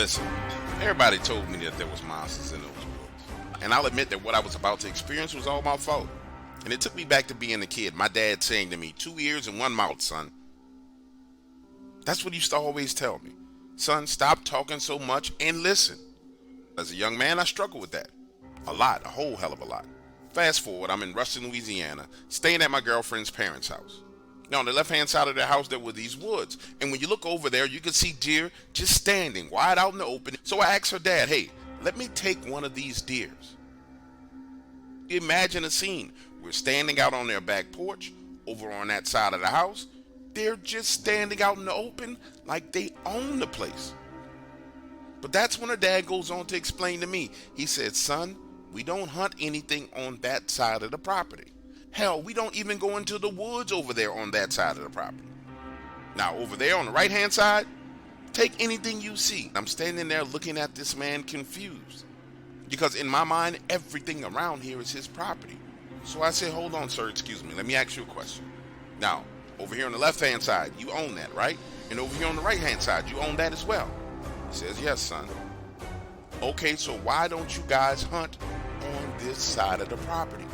Listen, everybody told me that there was monsters in those woods. And I'll admit that what I was about to experience was all my fault. And it took me back to being a kid, my dad saying to me, 2 ears and 1 mouth, son. That's what he used to always tell me. Son, stop talking so much and listen. As a young man, I struggled with that. A lot, a whole hell of a lot. Fast forward, I'm in Ruston, Louisiana, staying at my girlfriend's parents' house. Now, on the left-hand side of their house, there were these woods. And when you look over there, you can see deer just standing wide out in the open. So I asked her dad, hey, let me take one of these deers. Imagine a scene. We're standing out on their back porch, over on that side of the house. They're just standing out in the open like they own the place. But that's when her dad goes on to explain to me. He said, son, we don't hunt anything on that side of the property. Hell, we don't even go into the woods over there on that side of the property. Now, over there on the right-hand side, take anything you see. I'm standing there looking at this man confused. Because in my mind, everything around here is his property. So I said, hold on, sir, excuse me. Let me ask you a question. Now, over here on the left-hand side, you own that, right? And over here on the right-hand side, you own that as well. He says, yes, son. Okay, so why don't you guys hunt on this side of the property?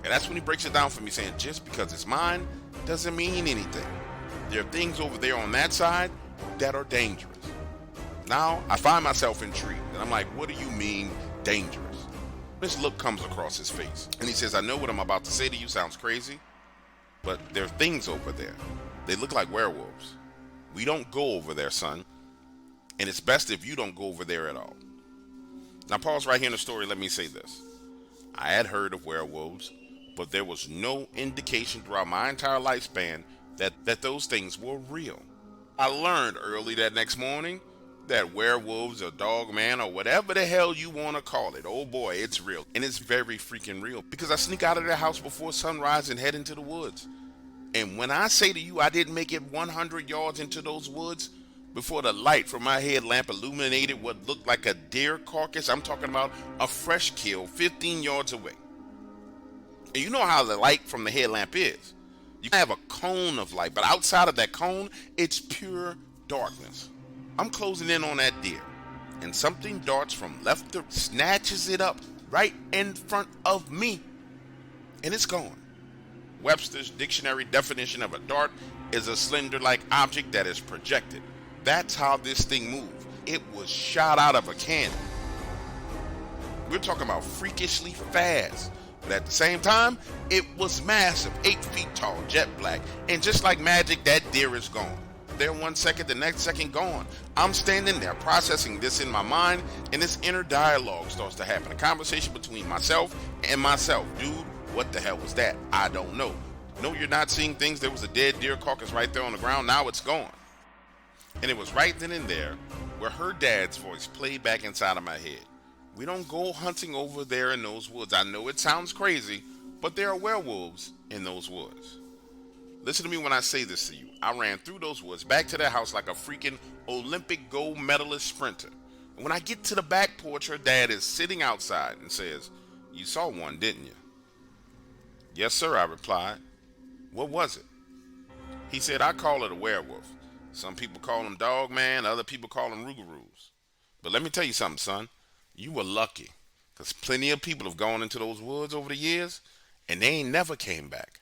And that's when he breaks it down for me, saying just because it's mine doesn't mean anything. There are things over there on that side that are dangerous. Now, I find myself intrigued, and I'm like, what do you mean dangerous? This look comes across his face, and he says, I know what I'm about to say to you sounds crazy, but there are things over there. They look like werewolves. We don't go over there, son, and it's best if you don't go over there at all. Now, pause right here in the story. Let me say this. I had heard of werewolves, but there was no indication throughout my entire lifespan that those things were real. I learned early that next morning that werewolves or Dogman or whatever the hell you want to call it, oh boy, it's real. And it's very freaking real because I sneak out of the house before sunrise and head into the woods. And when I say to you I didn't make it 100 yards into those woods before the light from my headlamp illuminated what looked like a deer carcass, I'm talking about a fresh kill 15 yards away. And you know how the light from the headlamp is. You have a cone of light, but outside of that cone, it's pure darkness. I'm closing in on that deer, and something darts from left to snatches it up right in front of me, and it's gone. Webster's dictionary definition of a dart is a slender-like object that is projected. That's how this thing moved. It was shot out of a cannon. We're talking about freakishly fast. But at the same time, it was massive, 8 feet tall, jet black, and just like magic, that deer is gone. There 1 second, the next second gone. I'm standing there processing this in my mind, and this inner dialogue starts to happen. A conversation between myself and myself. Dude, what the hell was that? I don't know. No, you're not seeing things. There was a dead deer carcass right there on the ground. Now it's gone. And it was right then and there where her dad's voice played back inside of my head. We don't go hunting over there in those woods. I know it sounds crazy, but there are werewolves in those woods. Listen to me when I say this to you. I ran through those woods, back to their house like a freaking Olympic gold medalist sprinter. And when I get to the back porch, her dad is sitting outside and says, you saw one, didn't you? Yes, sir, I replied. What was it? He said, I call it a werewolf. Some people call them Dogman, other people call them rougarous. But let me tell you something, son. You were lucky, because plenty of people have gone into those woods over the years, and they ain't never came back.